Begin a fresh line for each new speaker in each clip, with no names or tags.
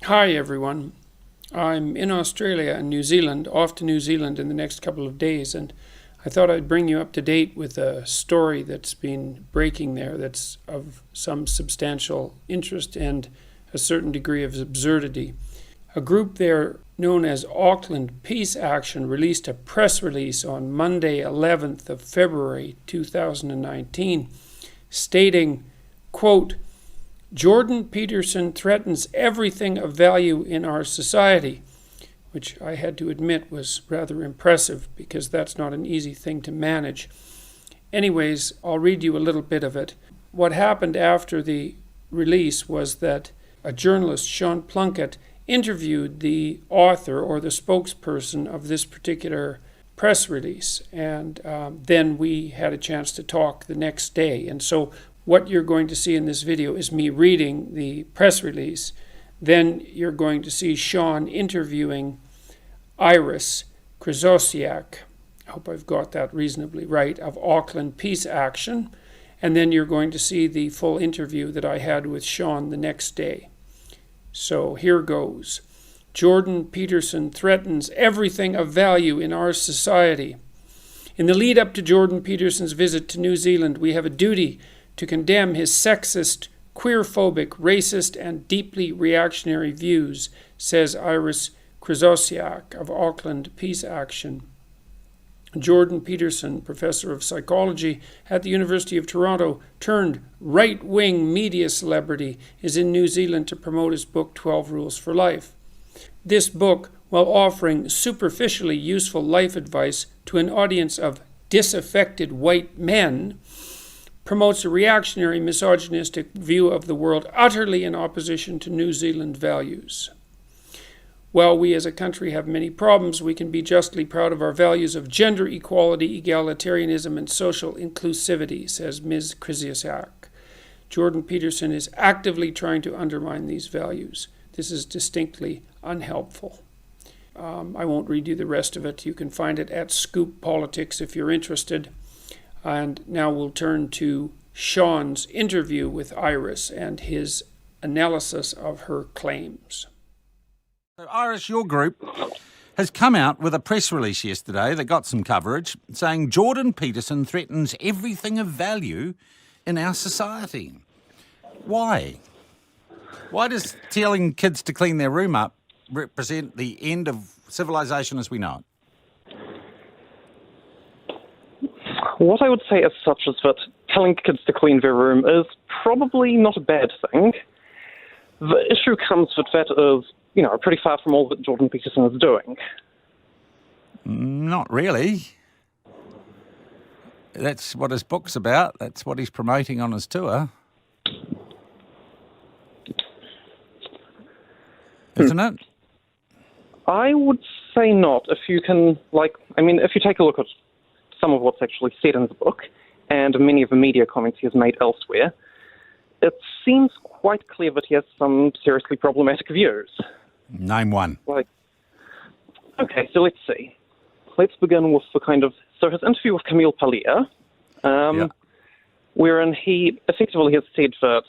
Hi everyone. I'm in Australia and New Zealand, off to New Zealand in the next couple of days, and I thought I'd bring you up to date with a story that's been breaking there that's of some substantial interest and a certain degree of absurdity. A group there known as Auckland Peace Action released a press release on Monday, 11th of February 2019, stating, quote, Jordan Peterson threatens everything of value in our society, which I had to admit was rather impressive because that's not an easy thing to manage. Anyways, I'll read you a little bit of it. What happened after the release was that a journalist, Sean Plunket, interviewed the author or the spokesperson of this particular press release, and then we had a chance to talk the next day. And so what you're going to see in this video is me reading the press release. Then you're going to see Sean interviewing Iris Krzyzosiak, I hope I've got that reasonably right, of Auckland Peace Action. And then you're going to see the full interview that I had with Sean the next day. So here goes. Jordan Peterson threatens everything of value in our society. In the lead up to Jordan Peterson's visit to New Zealand, we have a duty to condemn his sexist, queerphobic, racist, and deeply reactionary views, says Iris Krzyzosiak of Auckland Peace Action. Jordan Peterson, professor of psychology at the University of Toronto, turned right-wing media celebrity, is in New Zealand to promote his book 12 Rules for Life. This book, while offering superficially useful life advice to an audience of disaffected white men, promotes a reactionary, misogynistic view of the world utterly in opposition to New Zealand values. While we as a country have many problems, we can be justly proud of our values of gender equality, egalitarianism, and social inclusivity, says Ms. Krzyzosiak. Jordan Peterson is actively trying to undermine these values. This is distinctly unhelpful. I won't read you the rest of it. You can find it at Scoop Politics if you're interested. And now we'll turn to Sean's interview with Iris and his analysis of her claims.
So Iris, your group has come out with a press release yesterday that got some coverage saying Jordan Peterson threatens everything of value in our society. Why? Why does telling kids to clean their room up represent the end of civilization as we know it?
What I would say as such is that telling kids to clean their room is probably not a bad thing. The issue comes with that is, pretty far from all that Jordan Peterson is doing.
Not really. That's what his book's about. That's what he's promoting on his tour. Isn't it?
I would say not. If you take a look at some of what's actually said in the book, and many of the media comments he has made elsewhere, it seems quite clear that he has some seriously problematic views.
Name one.
Okay, so let's see. Let's begin with his interview with Camille Paglia, wherein he effectively has said that,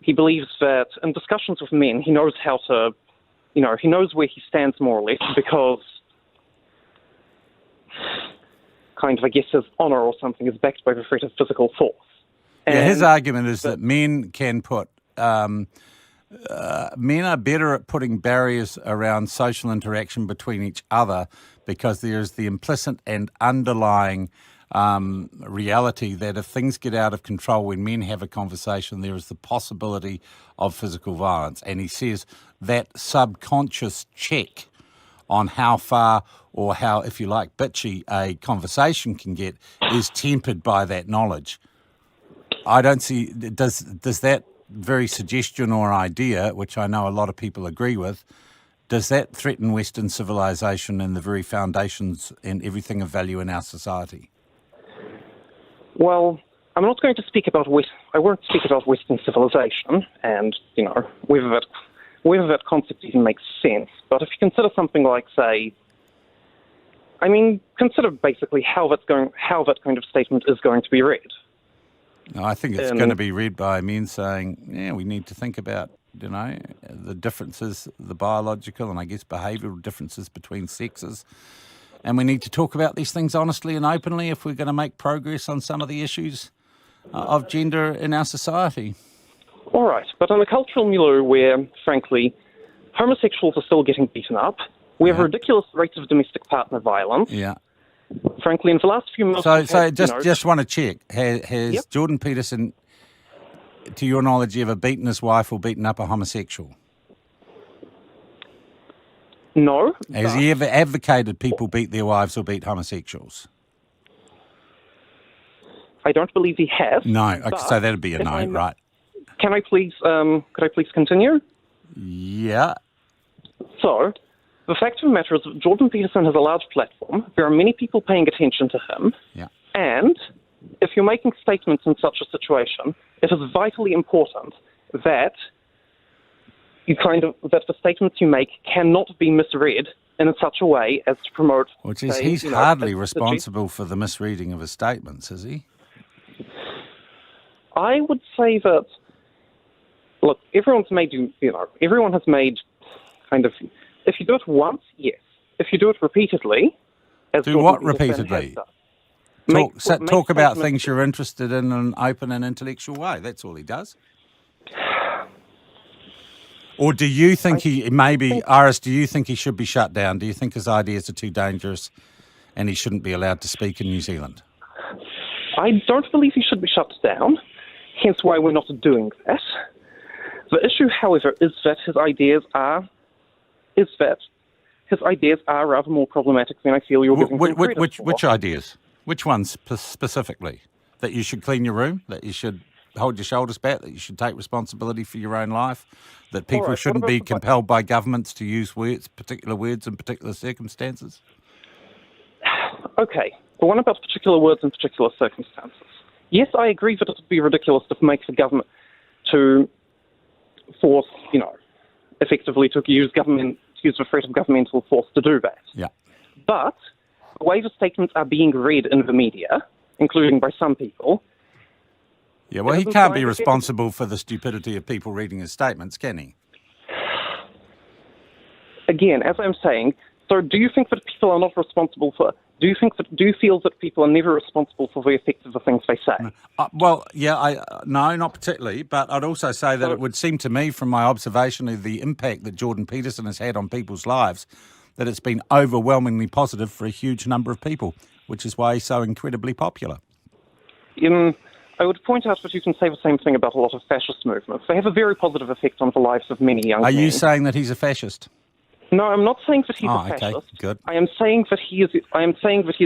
he believes that in discussions with men, he knows how to, he knows where he stands more or less because his honor or something is backed by the threat of physical force.
And his argument is that men can men are better at putting barriers around social interaction between each other because there is the implicit and underlying reality that if things get out of control when men have a conversation, there is the possibility of physical violence. And he says that subconscious check on how far or how, if you like, bitchy a conversation can get is tempered by that knowledge. I don't see, does that very suggestion or idea, which I know a lot of people agree with, does that threaten Western civilization and the very foundations and everything of value in our society?
Well, I'm not going to speak about I won't speak about Western civilization and, whether that concept even makes sense. But if you consider something like, consider basically how that kind of statement is going to be read.
I think it's going to be read by men saying, yeah, we need to think about, the differences, the biological and I guess behavioural differences between sexes. And we need to talk about these things honestly and openly if we're going to make progress on some of the issues of gender in our society.
All right, but in a cultural milieu where, frankly, homosexuals are still getting beaten up, we have ridiculous rates of domestic partner violence.
Yeah.
Frankly, in the last few months...
Just want to check, has Jordan Peterson, to your knowledge, ever beaten his wife or beaten up a homosexual?
No.
Has he ever advocated people beat their wives or beat homosexuals?
I don't believe he has.
No, okay, so that'd be a no, right.
Could I please continue?
Yeah.
So, the fact of the matter is that Jordan Peterson has a large platform. There are many people paying attention to him.
Yeah.
And if you're making statements in such a situation, it is vitally important that that the statements you make cannot be misread in such a way as to promote...
Which is, he's hardly responsible for the misreading of his statements, is he?
I would say that, look, everyone has made if you do it once, yes. If you do it repeatedly...
Do what repeatedly? Talk about things you're interested in an open and intellectual way. That's all he does. Or do you think Iris, do you think he should be shut down? Do you think his ideas are too dangerous and he shouldn't be allowed to speak in New Zealand?
I don't believe he should be shut down, hence why we're not doing that. The issue, however, is that his ideas are rather more problematic than I feel you're giving him credit for.
Which ideas? Which ones specifically? That you should clean your room? That you should hold your shoulders back? That you should take responsibility for your own life? That people shouldn't be compelled by governments to use particular words in particular circumstances?
Okay, but what about particular words in particular circumstances? Yes, I agree that it would be ridiculous to make the government to force, effectively to use the threat of governmental force to do that.
Yeah.
But the way the statements are being read in the media, including by some people...
Yeah, well, he can't be responsible for the stupidity of people reading his statements, can he?
Again, as I'm saying, so do you think that people are not responsible for... Do you feel that people are never responsible for the effects of the things they say?
No, not particularly, but I'd also say that it would seem to me from my observation of the impact that Jordan Peterson has had on people's lives, that it's been overwhelmingly positive for a huge number of people, which is why he's so incredibly popular.
I would point out that you can say the same thing about a lot of fascist movements. They have a very positive effect on the lives of many young men.
Are you saying that he's a fascist?
No, I'm not saying that he's a fascist.
Okay, good.
I am saying that he is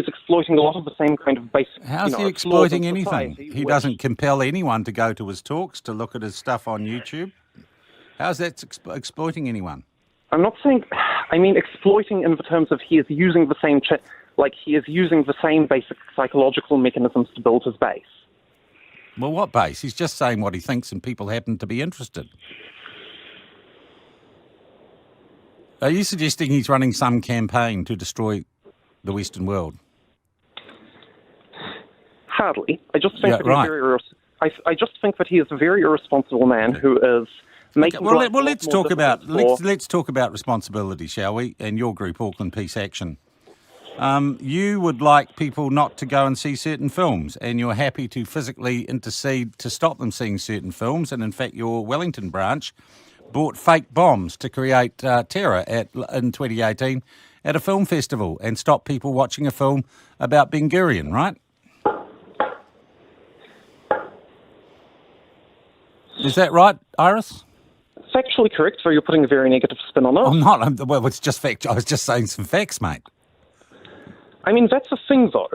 exploiting a lot of the same kind of basic...
How's he exploiting anything? He doesn't compel anyone to go to his talks, to look at his stuff on YouTube. How's that exploiting anyone?
I'm not saying... I mean exploiting in the terms of he is using the same... he is using the same basic psychological mechanisms to build his base.
Well, what base? He's just saying what he thinks and people happen to be interested. Are you suggesting he's running some campaign to destroy the Western world?
Hardly. I just think I just think that he is a very irresponsible man who is making...
Let's talk about responsibility, shall we? And your group, Auckland Peace Action. You would like people not to go and see certain films, and you're happy to physically intercede to stop them seeing certain films, and in fact your Wellington branch bought fake bombs to create terror in 2018 at a film festival and stop people watching a film about Ben Gurion, right? Is that right, Iris?
Factually correct, so you're putting a very negative spin on it.
I'm not. Well, it's just fact. I was just saying some facts, mate.
I mean, that's the thing, though.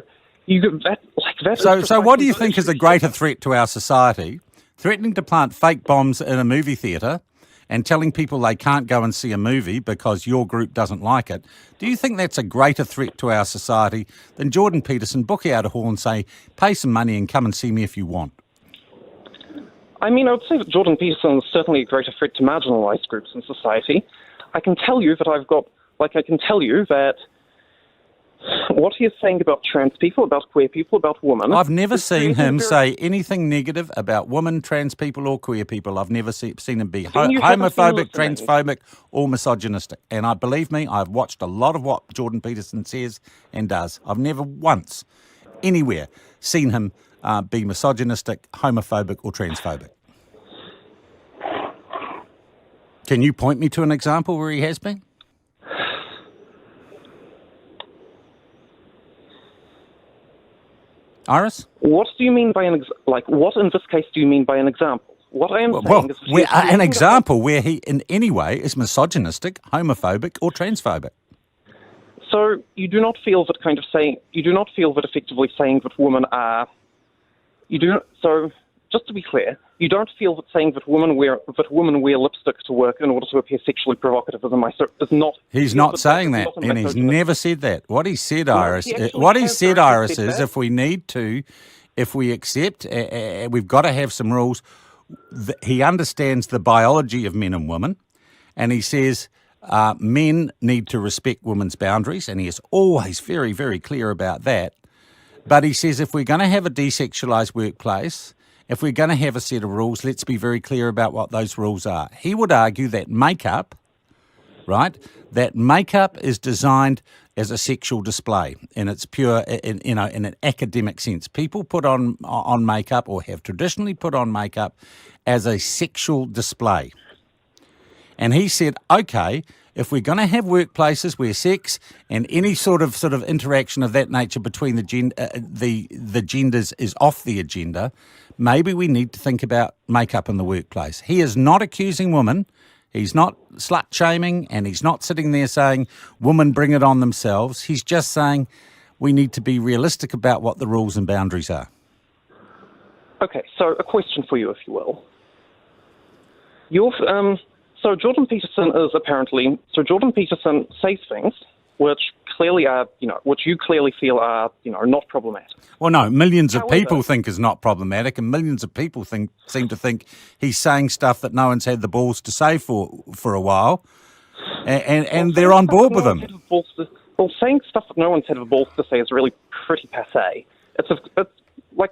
So what do you think is a greater threat to our society? Threatening to plant fake bombs in a movie theatre and telling people they can't go and see a movie because your group doesn't like it. Do you think that's a greater threat to our society than Jordan Peterson booking out a hall and say, pay some money and come and see me if you want?
I mean, I would say that Jordan Peterson is certainly a greater threat to marginalised groups in society. I can tell you that What he is saying about trans people, about queer people, about women...
I've never seen him say anything negative about women, trans people or queer people. I've never seen him be homophobic, transphobic or misogynistic. And believe me, I've watched a lot of what Jordan Peterson says and does. I've never once, anywhere, seen him be misogynistic, homophobic or transphobic. Can you point me to an example where he has been? Iris?
What do you mean by what in this case do you mean by an example? What I am saying is...
an example where he in any way is misogynistic, homophobic or transphobic.
So you do not feel that effectively saying that women are... So just to be clear, you don't feel that saying that women wear lipstick to work in order to appear sexually provocative is not...
He's not saying that, and he's never said that. What he said, Iris, is if we accept, we've got to have some rules. He understands the biology of men and women, and he says men need to respect women's boundaries, and he is always very, very clear about that. But he says if we're going to have a desexualised workplace, if we're going to have a set of rules, let's be very clear about what those rules are. He would argue that makeup, right, that makeup is designed as a sexual display in its pure, in an academic sense. People put on makeup or have traditionally put on makeup as a sexual display. And he said, okay, if we're going to have workplaces where sex and any sort of interaction of that nature between the genders is off the agenda, maybe we need to think about makeup in the workplace. He is not accusing women. He's not slut-shaming, and he's not sitting there saying, women bring it on themselves. He's just saying we need to be realistic about what the rules and boundaries are.
Okay, so a question for you, if you will. So Jordan Peterson says things which clearly are, which you clearly feel are, not problematic.
Well, no, millions of people think is not problematic, and millions of people seem to think he's saying stuff that no one's had the balls to say for a while, and they're on board with him.
Saying stuff that no one's had the balls to say is really pretty passé. It's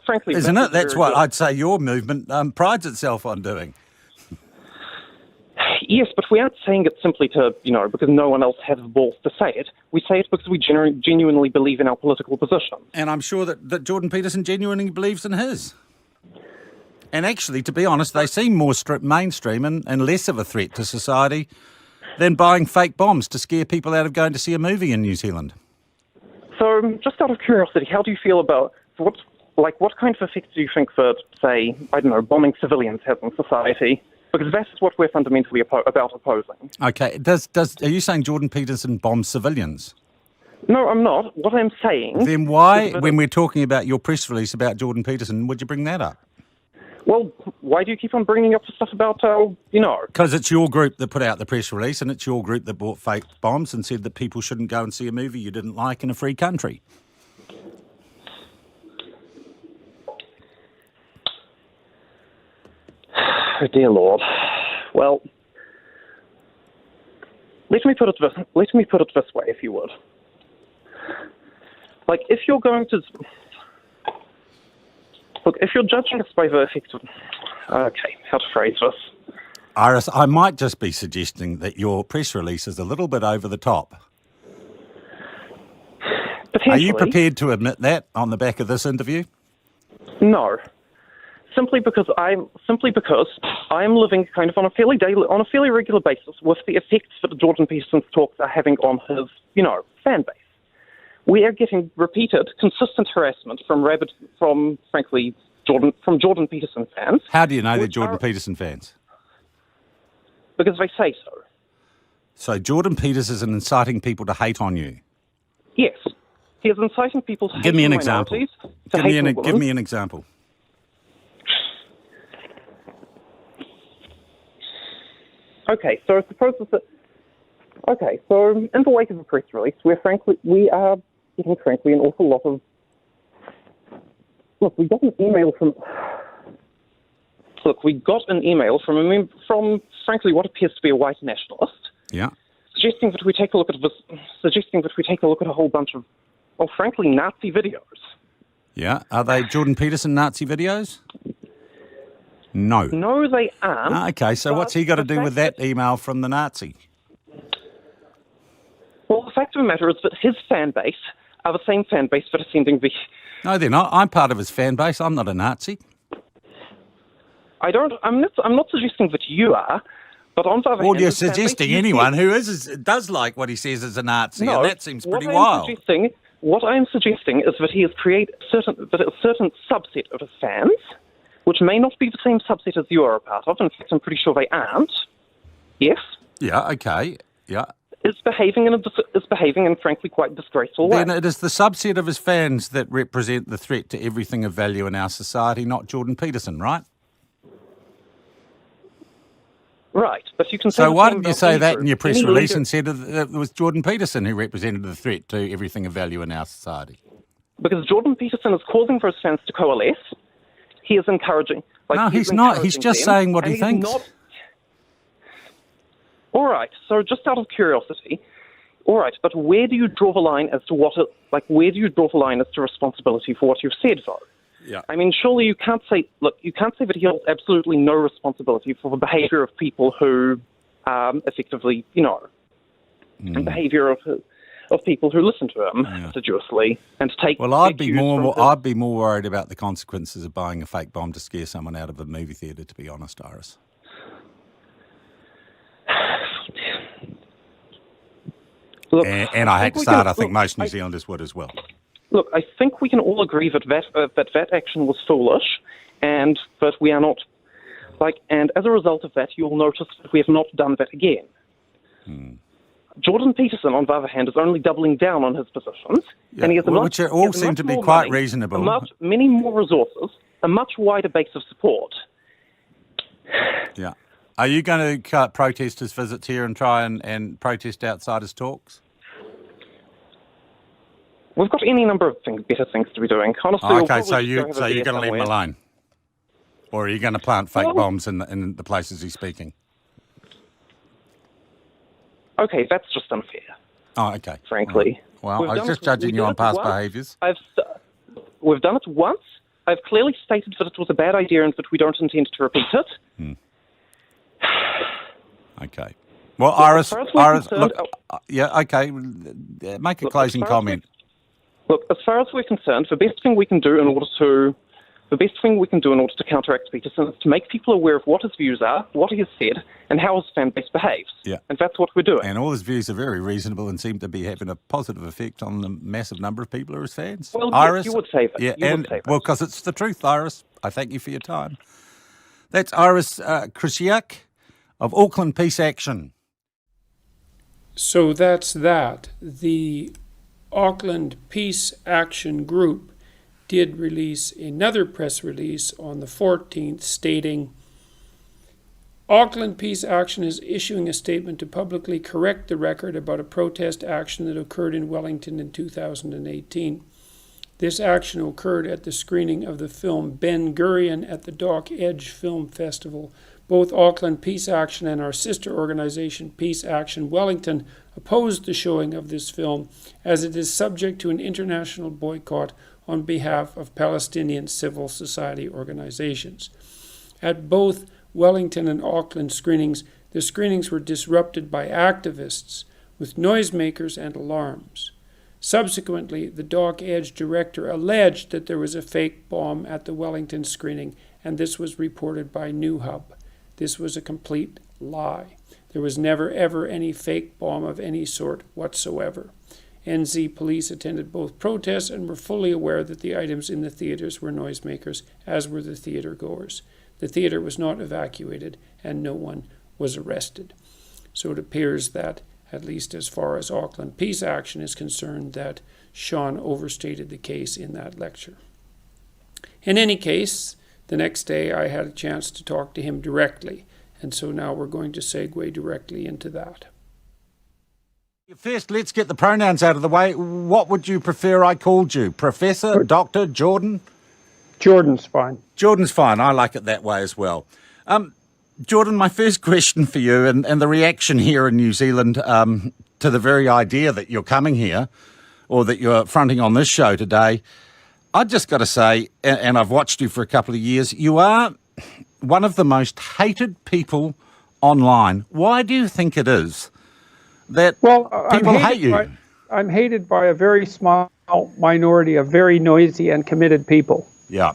frankly...
Isn't it? That's what I'd say your movement prides itself on doing.
Yes, but we aren't saying it simply to, because no one else has the balls to say it. We say it because we genuinely believe in our political position.
And I'm sure that Jordan Peterson genuinely believes in his. And actually, to be honest, they seem more mainstream and less of a threat to society than buying fake bombs to scare people out of going to see a movie in New Zealand.
So, just out of curiosity, how do you feel about what kind of effect do you think that, say, bombing civilians has on society? Because that's what we're fundamentally about opposing.
Okay. Are you saying Jordan Peterson bombs civilians?
No, I'm not. What I'm saying...
Then why, when we're talking about your press release about Jordan Peterson, would you bring that up?
Well, why do you keep on bringing up the stuff about,
Because it's your group that put out the press release, and it's your group that bought fake bombs and said that people shouldn't go and see a movie you didn't like in a free country.
Oh, dear Lord. Well, let me put it this way, if you would. If you're going to look, if you're judging us by the effect of, okay, how to phrase this?
Iris, I might just be suggesting that your press release is a little bit over the top. Are you prepared to admit that on the back of this interview?
No. Simply because I'm living kind of on a fairly regular basis with the effects that Jordan Peterson's talks are having on his, fan base. We are getting repeated, consistent harassment from Jordan Peterson fans.
How do you know they're Jordan Peterson fans?
Because they say so.
So Jordan Peterson is inciting people to hate on you?
Yes. He is inciting people to hate on minorities.
Give me an example.
Okay, so I suppose that... Okay, so in the wake of the press release, we are getting an awful lot of... Look, we got an email from frankly what appears to be a white nationalist.
Yeah.
Suggesting that we take a look at a whole bunch of well, frankly, Nazi videos.
Yeah. Are they Jordan Peterson Nazi videos? No.
No, they aren't.
Okay, so what's he got to
the
do with
fact
that email from the Nazi?
Well, the fact of the matter is that his fan base are the same fan base that are sending the...
No, they're not. I'm part of his fan base. I'm not a Nazi.
I'm not suggesting that you are, but on the other hand...
Well, you're
his fan base,
suggesting anyone who does like what he says is a Nazi,
No,
and that seems pretty
what
wild.
What I'm suggesting is that he has created a certain subset of his fans, which may not be the same subset as you are a part of. In fact, I'm pretty sure they aren't. Yes?
Yeah, okay, yeah.
Is behaving in frankly quite disgraceful way.
Then it is the subset of his fans that represent the threat to everything of value in our society, not Jordan Peterson, right?
Right, but you can say
So
the
why
same
didn't you
about
say
any
that
group.
in your press
Any
release
leader-
and said that it was Jordan Peterson who represented the threat to everything of value in our society?
Because Jordan Peterson is causing for his fans to coalesce. He is encouraging.
No, he's not. He's
encouraging
just
them,
saying what
and
he thinks.
All right, so just out of curiosity, all right, but where do you draw the line as to where do you draw the line as to responsibility for what you've said, though?
Yeah.
I mean, surely you can't say that he holds absolutely no responsibility for the behaviour of people who, effectively, and behaviour of people who listen to him assiduously and take.
Well, I'd be more worried about the consequences of buying a fake bomb to scare someone out of a movie theatre, to be honest, Iris.
Look,
and I hate to say it, I think most New Zealanders would as well.
Look, I think we can all agree that action was foolish, and that we are not and as a result of that, you'll notice that we have not done that again. Jordan Peterson, on the other hand, is only doubling down on his positions, and he has
which all seem to be quite reasonable.
Many more resources, a much wider base of support.
Yeah. Are you going to cut protest his visits here and try and protest outside his talks?
We've got any number of better things to be doing. Honestly,
okay, so you're going to leave him alone? Or are you going to plant fake bombs in the places he's speaking?
Okay, that's just unfair.
Oh, okay.
Frankly.
Well, I was just judging you on past behaviours.
We've done it once. I've clearly stated that it was a bad idea and that we don't intend to repeat it.
Okay. Well, Iris, look, yeah, okay, make a closing comment.
Look, as far as we're concerned, the best thing we can do in order to counteract Peterson is to make people aware of what his views are, what he has said, and how his fan base behaves.
Yeah.
And that's what we're doing.
And all his views are very reasonable and seem to be having a positive effect on the massive number of people who are his fans.
Well,
Iris,
yes, you would say that.
Yeah, well, because it's the truth, Iris. I thank you for your time. That's Iris Krzyzosiak of Auckland Peace Action.
So that's that. The Auckland Peace Action group did release another press release on the 14th stating, Auckland Peace Action is issuing a statement to publicly correct the record about a protest action that occurred in Wellington in 2018. This action occurred at the screening of the film Ben Gurion at the Dock Edge Film Festival. Both Auckland Peace Action and our sister organization Peace Action Wellington opposed the showing of this film as it is subject to an international boycott on behalf of Palestinian civil society organizations. At both Wellington and Auckland screenings, the screenings were disrupted by activists with noisemakers and alarms. Subsequently, the Dock Edge director alleged that there was a fake bomb at the Wellington screening, and this was reported by New Hub. This was a complete lie. There was never ever any fake bomb of any sort whatsoever. NZ police attended both protests and were fully aware that the items in the theaters were noisemakers, as were the theater goers. The theater was not evacuated and no one was arrested. So it appears that, at least as far as Auckland Peace Action is concerned, that Sean overstated the case in that lecture. In any case, the next day I had a chance to talk to him directly, and so now we're going to segue directly into that.
First, let's get the pronouns out of the way. What would you prefer I called you? Professor, Doctor, Jordan?
Jordan's fine.
Jordan's fine. I like it that way as well. Jordan, my first question for you, and the reaction here in New Zealand to the very idea that you're coming here. or that you're fronting on this show today, I've just got to say, and I've watched you for a couple of years, you are one of the most hated people online. Why do you think it is that people hate you?
I'm hated by a very small minority of very noisy and committed people.
Yeah.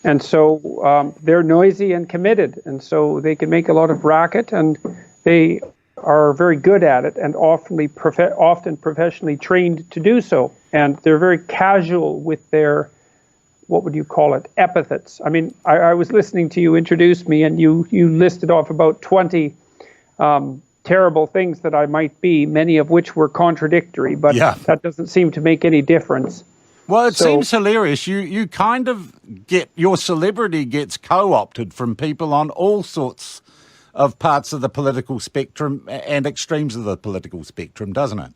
And so they're noisy and committed, and so they can make a lot of racket, and they are very good at it, and often professionally trained to do so. And they're very casual with their, what would you call it, epithets. I mean, I was listening to you introduce me, and you listed off about 20 terrible things that I might be, many of which were contradictory, but that doesn't seem to make any difference.
Well, it seems hilarious. You kind of get, your celebrity gets co-opted from people on all sorts of parts of the political spectrum and extremes of the political spectrum, doesn't it?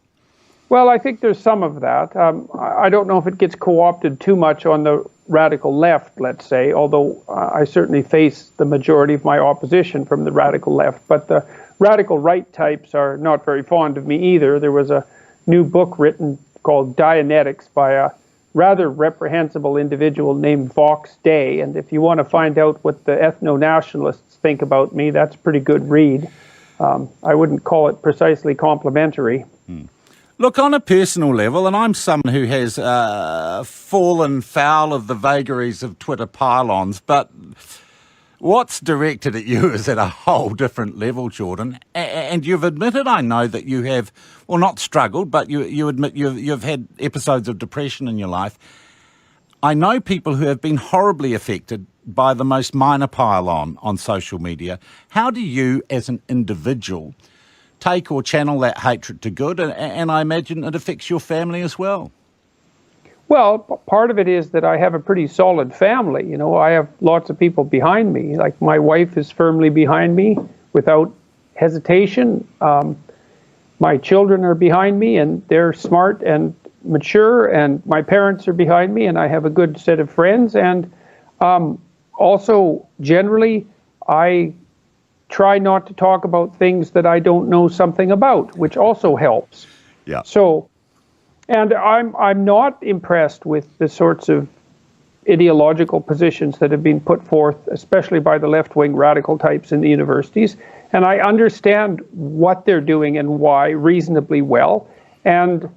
Well, I think there's some of that. I don't know if it gets co-opted too much on the radical left, let's say, although I certainly face the majority of my opposition from the radical left. But the radical right types are not very fond of me either. There was a new book written called Dianetics by a rather reprehensible individual named Vox Day, and if you want to find out what the ethno-nationalists think about me, that's a pretty good read. I wouldn't call it precisely complimentary.
Look, on a personal level, and I'm someone who has fallen foul of the vagaries of Twitter pylons, but what's directed at you is at a whole different level, Jordan. And you've admitted, I know, that you have, well, not struggled, but you admit you've had episodes of depression in your life. I know people who have been horribly affected by the most minor pylon on social media. How do you, as an individual, take or channel that hatred to good? And I imagine it affects your family as well.
Well, part of it is that I have a pretty solid family. You know, I have lots of people behind me. Like, my wife is firmly behind me without hesitation. My children are behind me, and they're smart and mature, and my parents are behind me, and I have a good set of friends. And also, generally, I try not to talk about things that I don't know something about, which also helps.
Yeah.
So, and I'm not impressed with the sorts of ideological positions that have been put forth, especially by the left-wing radical types in the universities. And I understand what they're doing and why reasonably well. And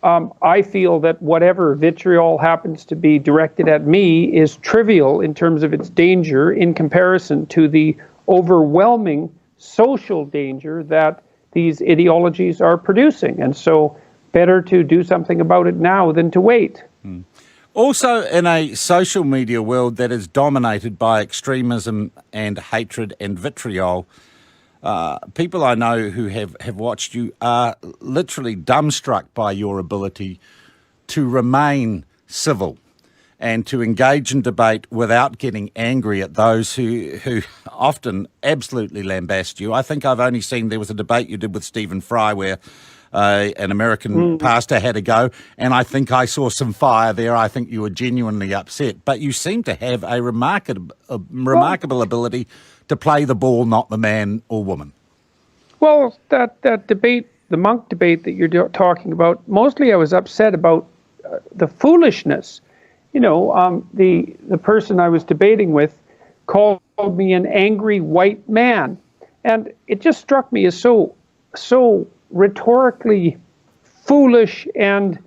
I feel that whatever vitriol happens to be directed at me is trivial in terms of its danger in comparison to the overwhelming social danger that these ideologies are producing. And so better to do something about it now than to wait.
Also, in a social media world that is dominated by extremism and hatred and vitriol, people I know who have watched you are literally dumbstruck by your ability to remain civil and to engage in debate without getting angry at those who often absolutely lambast you. I think I've only seen, there was a debate you did with Stephen Fry where an American pastor had a go, and I think I saw some fire there. I think you were genuinely upset, but you seem to have a remarkable ability to play the ball, not the man or woman.
Well, that debate, the monk debate that you're talking about, mostly I was upset about the foolishness. You know, the person I was debating with called me an angry white man, and it just struck me as so rhetorically foolish and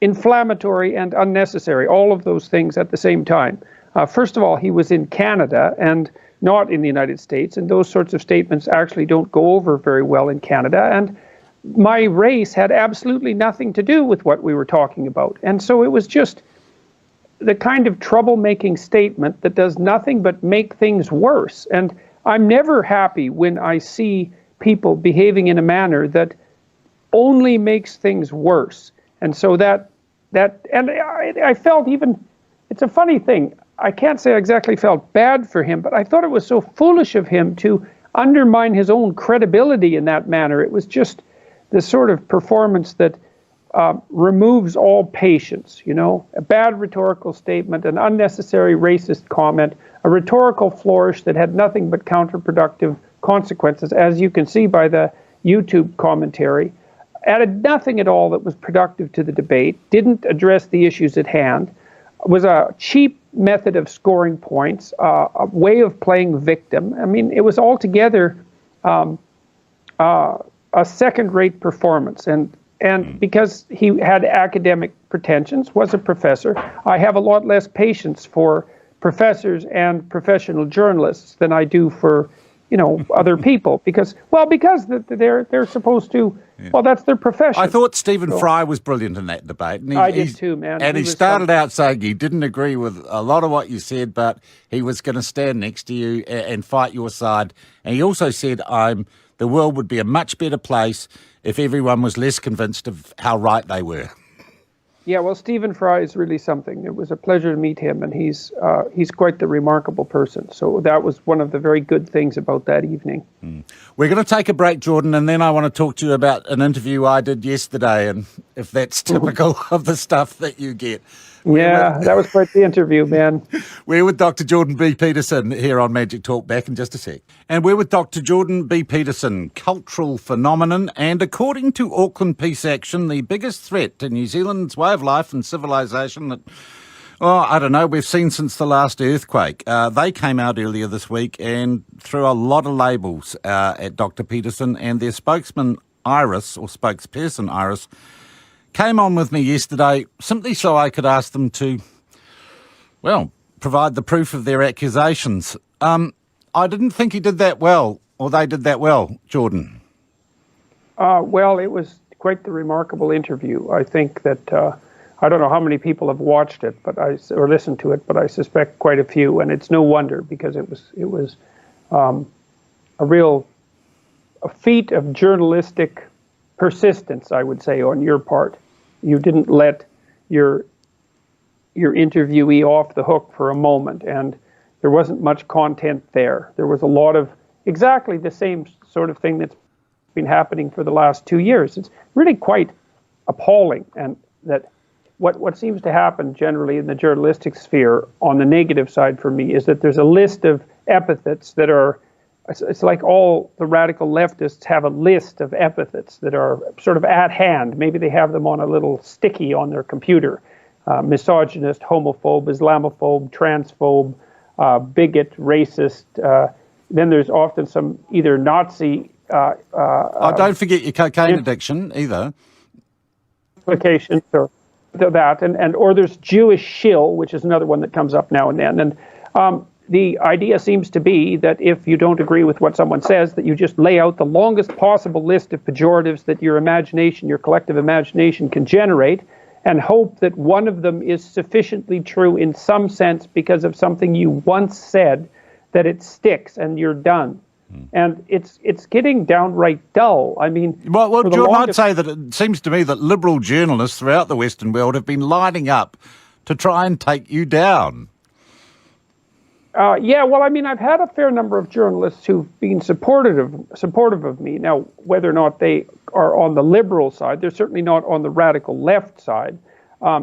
inflammatory and unnecessary, all of those things at the same time. First of all, he was in Canada and not in the United States, and those sorts of statements actually don't go over very well in Canada, and my race had absolutely nothing to do with what we were talking about. And so it was just the kind of troublemaking statement that does nothing but make things worse. And I'm never happy when I see people behaving in a manner that only makes things worse. And so and I felt even, it's a funny thing, I can't say I exactly felt bad for him, but I thought it was so foolish of him to undermine his own credibility in that manner. It was just the sort of performance that removes all patience, you know, a bad rhetorical statement, an unnecessary racist comment, a rhetorical flourish that had nothing but counterproductive consequences, as you can see by the YouTube commentary. added nothing at all that was productive to the debate, didn't address the issues at hand, was a cheap method of scoring points, a way of playing victim. I mean, it was altogether a second-rate performance. And because he had academic pretensions, was a professor, I have a lot less patience for professors and professional journalists than I do for, other people, because they're supposed to. Well, that's their profession.
I thought Stephen Fry was brilliant in that debate. And
I did too, man.
And he started out saying he didn't agree with a lot of what you said, but he was going to stand next to you and fight your side. And he also said, the world would be a much better place if everyone was less convinced of how right they were.
Yeah, well, Stephen Fry is really something. It was a pleasure to meet him, and he's quite the remarkable person. So that was one of the very good things about that evening.
We're going to take a break, Jordan, and then I want to talk to you about an interview I did yesterday, and if that's typical of the stuff that you get.
Yeah, that was quite the interview, man.
We're with Dr. Jordan B. Peterson here on Magic Talk, back in just a sec. And we're with Dr. Jordan B. Peterson, cultural phenomenon, and according to Auckland Peace Action, the biggest threat to New Zealand's way of life and civilization that, we've seen since the last earthquake. They came out earlier this week and threw a lot of labels at Dr. Peterson, and their spokesperson Iris, came on with me yesterday simply so I could ask them to, provide the proof of their accusations. I didn't think he did that well, or they did that well, Jordan.
Well, it was quite the remarkable interview. I think that, I don't know how many people have watched it, or listened to it, but I suspect quite a few, and it's no wonder, because it was a feat of journalistic persistence, I would say, on your part. You didn't let your interviewee off the hook for a moment, and there wasn't much content there. There was a lot of exactly the same sort of thing that's been happening for the last 2 years. It's really quite appalling, and that what seems to happen generally in the journalistic sphere on the negative side for me is that there's a list of epithets that are, it's like all the radical leftists have a list of epithets that are sort of at hand. Maybe they have them on a little sticky on their computer. Misogynist, homophobe, Islamophobe, transphobe, bigot, racist. Then there's often some either Nazi...
don't forget your cocaine addiction either.
Implications or that. Or there's Jewish shill, which is another one that comes up now and then. And the idea seems to be that if you don't agree with what someone says, that you just lay out the longest possible list of pejoratives that your collective imagination can generate, and hope that one of them is sufficiently true in some sense because of something you once said, that it sticks and you're done. And it's getting downright dull. I mean...
Well, Jordan, I'd say that it seems to me that liberal journalists throughout the Western world have been lining up to try and take you down.
I've had a fair number of journalists who've been supportive of me. Now, whether or not they are on the liberal side, they're certainly not on the radical left side.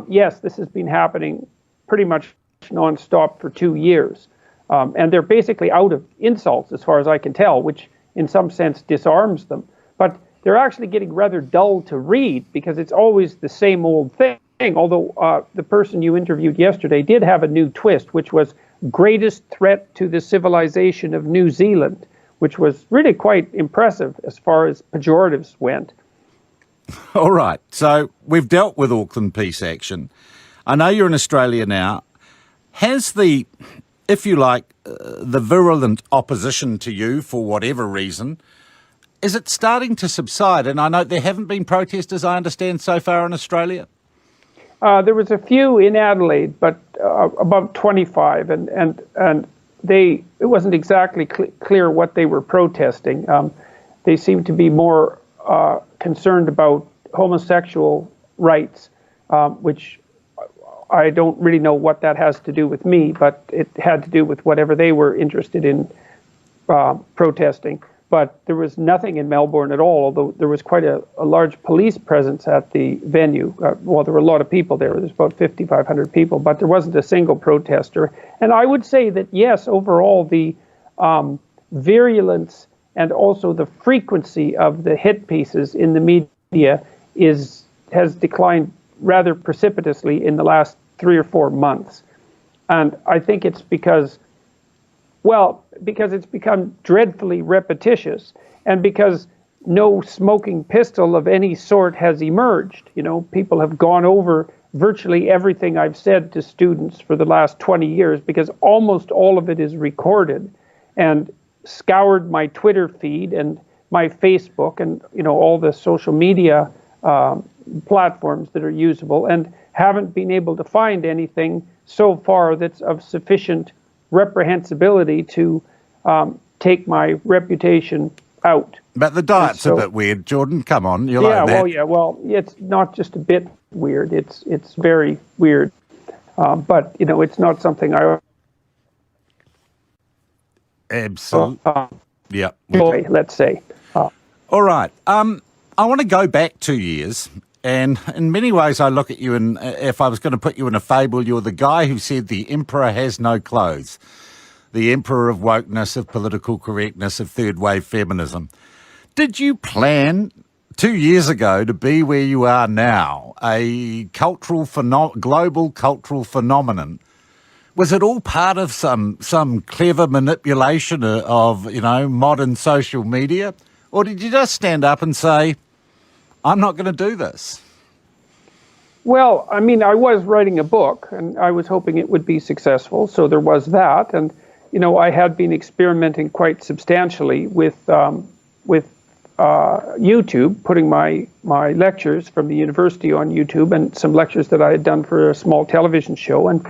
Yes, this has been happening pretty much nonstop for 2 years. And they're basically out of insults, as far as I can tell, which in some sense disarms them. But they're actually getting rather dull to read, because it's always the same old thing. Although the person you interviewed yesterday did have a new twist, which was greatest threat to the civilization of New Zealand, which was really quite impressive as far as pejoratives went.
All right. So we've dealt with Auckland Peace Action. I know you're in Australia now. Has the, if you like, the virulent opposition to you, for whatever reason, is it starting to subside? And I know there haven't been protesters, I understand, so far in Australia.
There was a few in Adelaide, but about 25, and it wasn't exactly clear what they were protesting. They seemed to be more concerned about homosexual rights, which I don't really know what that has to do with me, but it had to do with whatever they were interested in protesting. But there was nothing in Melbourne at all, although there was quite a large police presence at the venue. There were a lot of people there. There's about 5,500 people, but there wasn't a single protester. And I would say that, yes, overall, the virulence and also the frequency of the hit pieces in the media has declined rather precipitously in the last 3 or 4 months. And I think it's because it's become dreadfully repetitious, and because no smoking pistol of any sort has emerged. People have gone over virtually everything I've said to students for the last 20 years, because almost all of it is recorded, and scoured my Twitter feed and my Facebook and all the social media platforms that are usable, and haven't been able to find anything so far that's of sufficient reprehensibility to take my reputation out.
But the diet's a bit weird, Jordan. Come on, you'll own that.
Well, it's not just a bit weird. It's very weird. But it's not something I.
Absolutely. Yeah.
Let's say.
All right. I want to go back 2 years, and in many ways, I look at you, and if I was going to put you in a fable, you're the guy who said the emperor has no clothes, the emperor of wokeness, of political correctness, of third wave feminism. Did you plan 2 years ago to be where you are now, a global cultural phenomenon? Was it all part of some clever manipulation of modern social media, or did you just stand up and say, I'm not going to do this?
Well, I was writing a book, and I was hoping it would be successful, so there was that. And I had been experimenting quite substantially with YouTube, putting my lectures from the university on YouTube, and some lectures that I had done for a small television show, and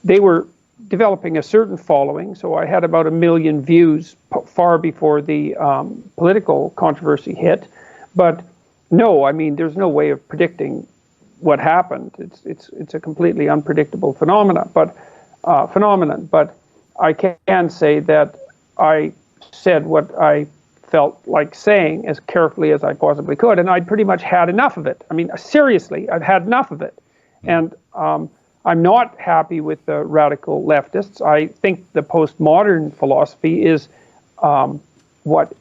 they were developing a certain following. So I had about 1 million views far before the political controversy hit. But no, there's no way of predicting what happened. It's a completely unpredictable phenomenon. But I can say that I said what I felt like saying as carefully as I possibly could, and I'd pretty much had enough of it. Seriously, I've had enough of it. And I'm not happy with the radical leftists. I think the postmodern philosophy is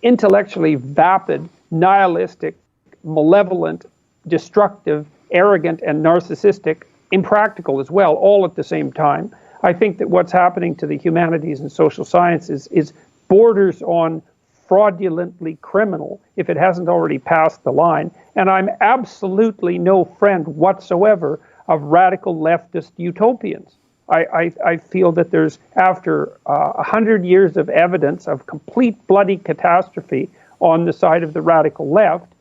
intellectually vapid, nihilistic, malevolent, destructive, arrogant, and narcissistic, impractical as well, all at the same time. I think that what's happening to the humanities and social sciences is borders on fraudulently criminal, if it hasn't already passed the line. And I'm absolutely no friend whatsoever of radical leftist utopians. I feel that there's, after 100 years of evidence of complete bloody catastrophe on the side of the radical left,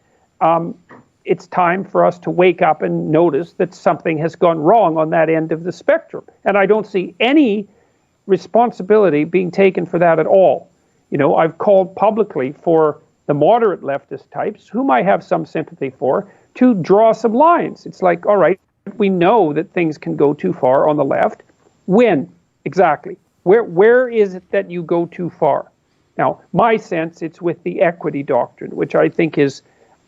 it's time for us to wake up and notice that something has gone wrong on that end of the spectrum. And I don't see any responsibility being taken for that at all. I've called publicly for the moderate leftist types, whom I have some sympathy for, to draw some lines. It's like, all right, we know that things can go too far on the left. When? Exactly. Where is it that you go too far? Now, my sense, it's with the equity doctrine, which I think is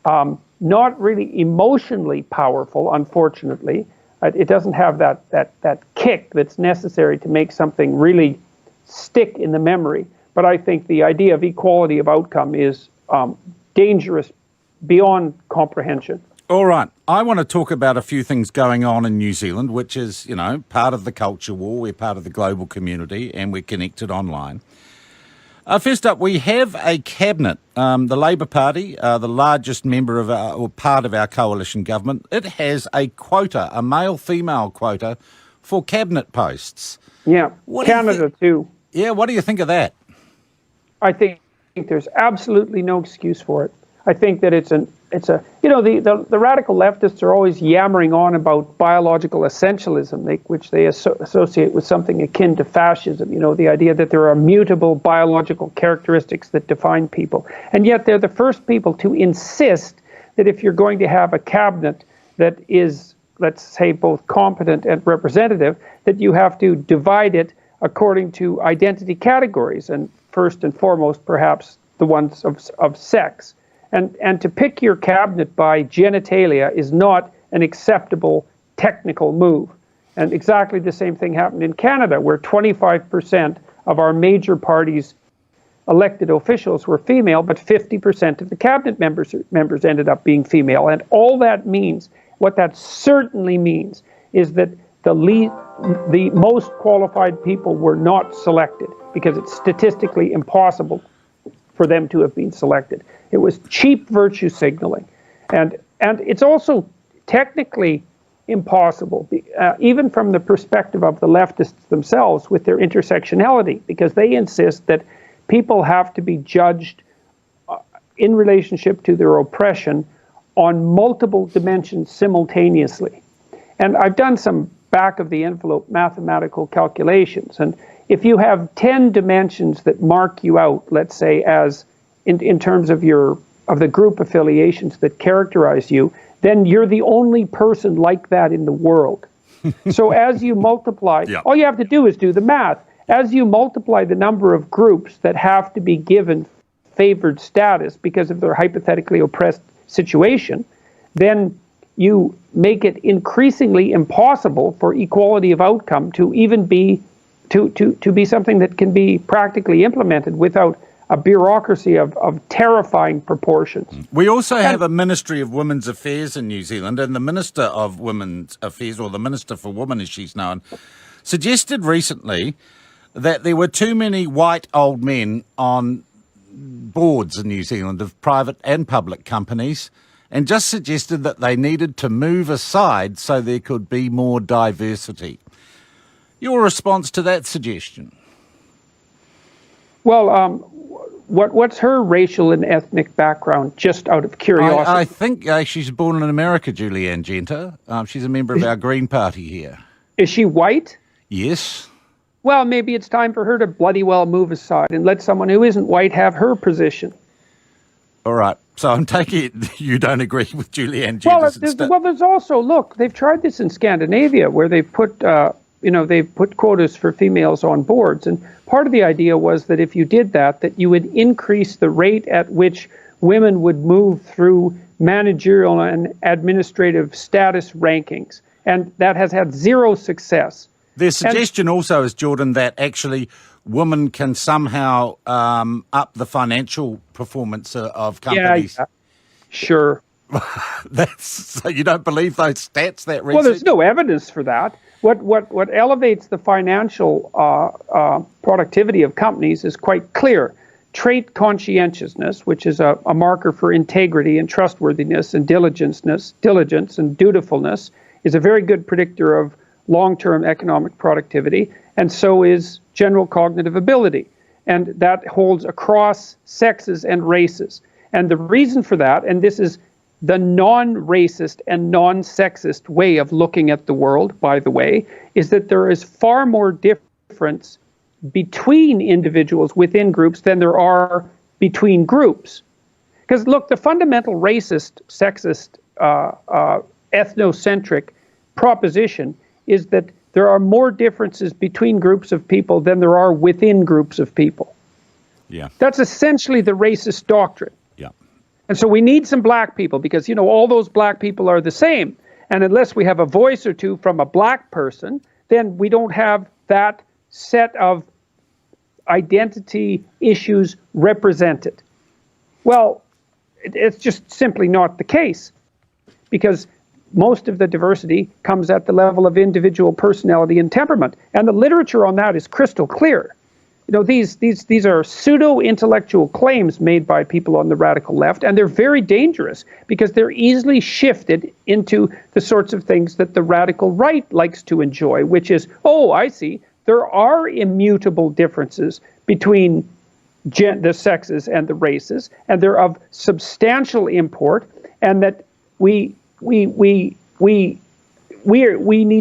not really emotionally powerful, unfortunately. It doesn't have that kick that's necessary to make something really stick in the memory. But I think the idea of equality of outcome is dangerous beyond comprehension.
All right. I want to talk about a few things going on in New Zealand, which is, part of the culture war. We're part of the global community, and we're connected online. First up, we have a cabinet. The Labour Party, the largest member of part of our coalition government, it has a quota, a male-female quota for cabinet posts.
Yeah, Canada too.
Yeah, what do you think of that?
I think there's absolutely no excuse for it. I think that the radical leftists are always yammering on about biological essentialism, which they associate with something akin to fascism. The idea that there are mutable biological characteristics that define people, and yet they're the first people to insist that if you're going to have a cabinet that is, let's say, both competent and representative, that you have to divide it according to identity categories, and first and foremost, perhaps the ones of sex. And to pick your cabinet by genitalia is not an acceptable technical move. And exactly the same thing happened in Canada, where 25% of our major parties' elected officials were female, but 50% of the cabinet members ended up being female. And all that means, what that certainly means, is that the most qualified people were not selected, because it's statistically impossible for them to have been selected. It was cheap virtue signaling. And it's also technically impossible, even from the perspective of the leftists themselves with their intersectionality, because they insist that people have to be judged in relationship to their oppression on multiple dimensions simultaneously. And I've done some back-of-the-envelope mathematical calculations, and if you have 10 dimensions that mark you out, let's say, as in terms of the group affiliations that characterize you, then you're the only person like that in the world. So as you multiply, all you have to do is do the math. As you multiply the number of groups that have to be given favored status because of their hypothetically oppressed situation, then you make it increasingly impossible for equality of outcome to even be to be something that can be practically implemented without a bureaucracy of terrifying proportions.
We also have a Ministry of Women's Affairs in New Zealand, and the Minister of Women's Affairs, or the Minister for Women as she's known, suggested recently that there were too many white old men on boards in New Zealand of private and public companies, and just suggested that they needed to move aside so there could be more diversity. Your response to that suggestion?
Well, what's her racial and ethnic background, just out of curiosity?
I think she's born in America, Julianne Genter. She's a member of our Green Party here.
Is she white?
Yes.
Well, maybe it's time for her to bloody well move aside and let someone who isn't white have her position.
All right. So I'm taking it you don't agree with Julianne Genter.
Well, there's also, look, they've tried this in Scandinavia where they've put quotas for females on boards. And part of the idea was that if you did that you would increase the rate at which women would move through managerial and administrative status rankings. And that has had zero success.
Their suggestion also is, Jordan, that actually women can somehow up the financial performance of companies.
Yeah, sure.
So you don't believe those stats, that research?
Well, there's no evidence for that. What elevates the financial productivity of companies is quite clear. Trait conscientiousness, which is a marker for integrity and trustworthiness and diligence and dutifulness, is a very good predictor of long-term economic productivity, and so is general cognitive ability. And that holds across sexes and races. And the reason for that, and this is the non-racist and non-sexist way of looking at the world, by the way, is that there is far more difference between individuals within groups than there are between groups. Because look, the fundamental racist, sexist, ethnocentric proposition is that there are more differences between groups of people than there are within groups of people.
Yeah.
That's essentially the racist doctrine.
Yeah.
And so we need some black people because, all those black people are the same. And unless we have a voice or two from a black person, then we don't have that set of identity issues represented. Well, it's just simply not the case, because most of the diversity comes at the level of individual personality and temperament. And the literature on that is crystal clear. These are pseudo-intellectual claims made by people on the radical left, and they're very dangerous because they're easily shifted into the sorts of things that the radical right likes to enjoy, which is, I see, there are immutable differences between the sexes and the races, and they're of substantial import, and that we need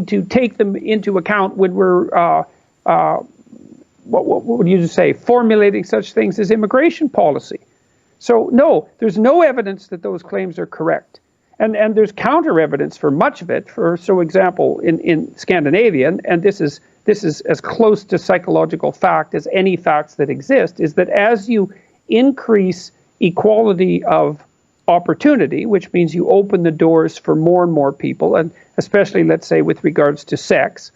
to take them into account when we're what would you say, formulating such things as immigration policy. So no, there's no evidence that those claims are correct. And there's counter evidence for much of it. For example, in Scandinavia, and this is as close to psychological fact as any facts that exist, is that as you increase equality of opportunity, which means you open the doors for more and more people, and especially, let's say, with regards to sex,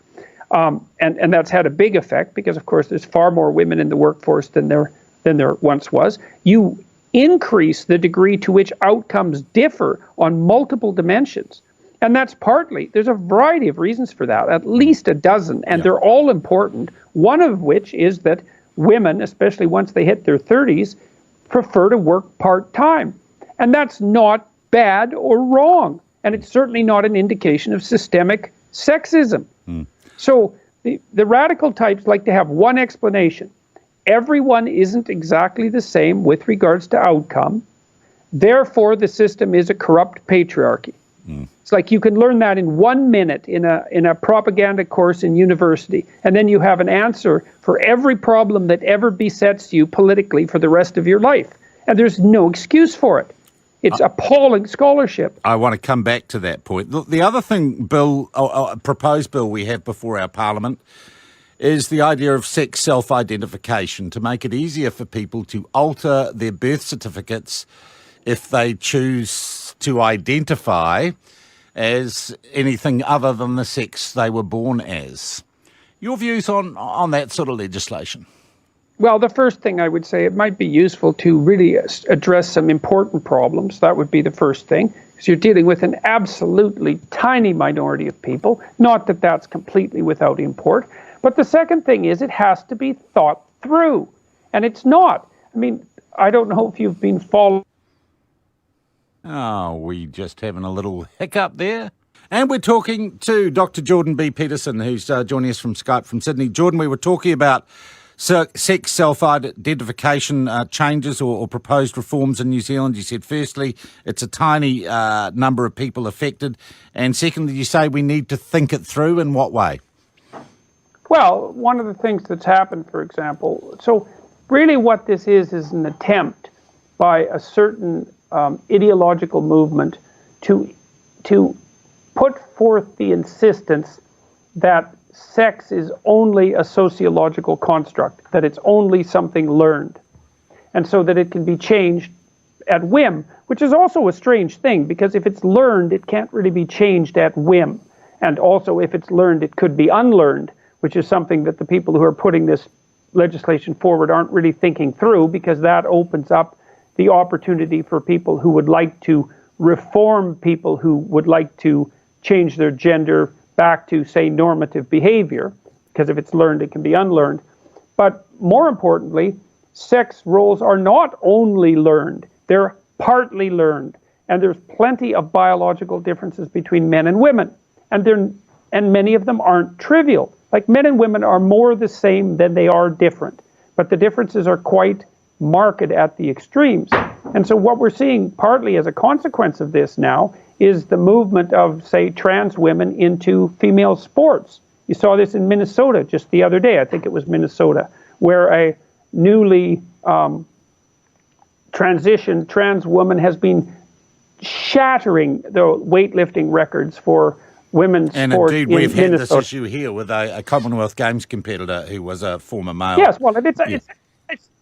and that's had a big effect because, of course, there's far more women in the workforce than there than there once was. You increase the degree to which outcomes differ on multiple dimensions. And that's partly, there's a variety of reasons for that, at least a dozen, and they're all important. One of which is that women, especially once they hit their 30s, prefer to work part-time. And that's not bad or wrong. And it's certainly not an indication of systemic sexism. So the radical types like to have one explanation. Everyone isn't exactly the same with regards to outcome. Therefore, the system is a corrupt patriarchy. It's like you can learn that in 1 minute in a propaganda course in university, and then you have an answer for every problem that ever besets you politically for the rest of your life. And there's no excuse for it. It's appalling scholarship.
I want to come back to that point. The other thing, proposed bill we have before our Parliament is the idea of sex self-identification to make it easier for people to alter their birth certificates if they choose to identify as anything other than the sex they were born as. Your views on that sort of legislation?
Well, the first thing I would say, it might be useful to really address some important problems. That would be the first thing, because you're dealing with an absolutely tiny minority of people. Not that that's completely without import. But the second thing is it has to be thought through. And it's not. I mean, I don't know if you've been following.
Oh, we just having a little hiccup there. And we're talking to Dr. Jordan B. Peterson, who's joining us from Skype from Sydney. Jordan, we were talking about sex self-identification changes or proposed reforms in New Zealand. You said, firstly, it's a tiny number of people affected. And secondly, you say we need to think it through. In what way?
Well, one of the things that's happened, for example, so really what this is an attempt by a certain ideological movement to put forth the insistence that sex is only a sociological construct, that it's only something learned, and so that it can be changed at whim, which is also a strange thing, because if it's learned, it can't really be changed at whim. And also, if it's learned, it could be unlearned, which is something that the people who are putting this legislation forward aren't really thinking through, because that opens up the opportunity for people who would like to reform people who would like to change their gender back to, say, normative behavior, because if it's learned, it can be unlearned. But more importantly, sex roles are not only learned, they're partly learned. And there's plenty of biological differences between men and women. And many of them aren't trivial. Like, men and women are more the same than they are different. But the differences are quite marked at the extremes. And so what we're seeing partly as a consequence of this now is the movement of, say, trans women into female sports. You saw this in Minnesota just the other day. I think it was Minnesota, where a newly transitioned trans woman has been shattering the weightlifting records for women's sport in Minnesota.
And indeed, we've had this issue here with a Commonwealth Games competitor who was a former male.
Yes, well,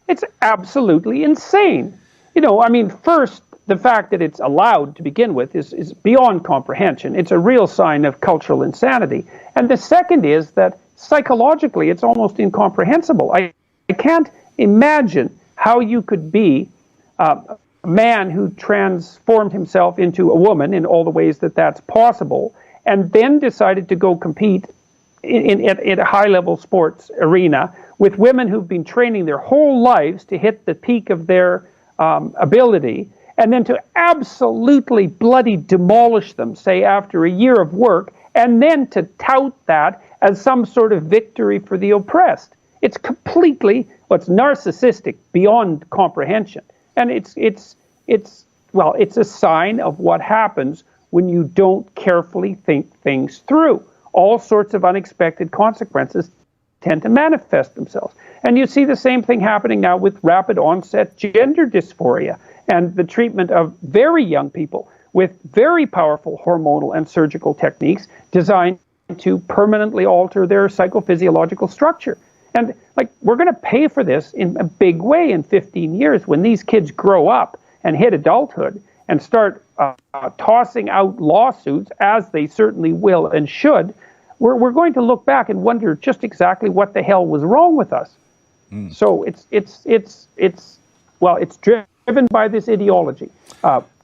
it's absolutely insane. You know, I mean, first, the fact that it's allowed to begin with is beyond comprehension. It's a real sign of cultural insanity. And the second is that psychologically, it's almost incomprehensible. I can't imagine how you could be a man who transformed himself into a woman in all the ways that that's possible, and then decided to go compete in a high-level sports arena with women who've been training their whole lives to hit the peak of their ability, and then to absolutely bloody demolish them, say, after a year of work, and then to tout that as some sort of victory for the oppressed. It's completely, it's narcissistic beyond comprehension. And it's a sign of what happens when you don't carefully think things through. All sorts of unexpected consequences tend to manifest themselves. And you see the same thing happening now with rapid onset gender dysphoria and the treatment of very young people with very powerful hormonal and surgical techniques designed to permanently alter their psychophysiological structure. And we're going to pay for this in a big way in 15 years when these kids grow up and hit adulthood and start tossing out lawsuits, as they certainly will and should. We're going to look back and wonder just exactly what the hell was wrong with us.
So it's driven by this ideology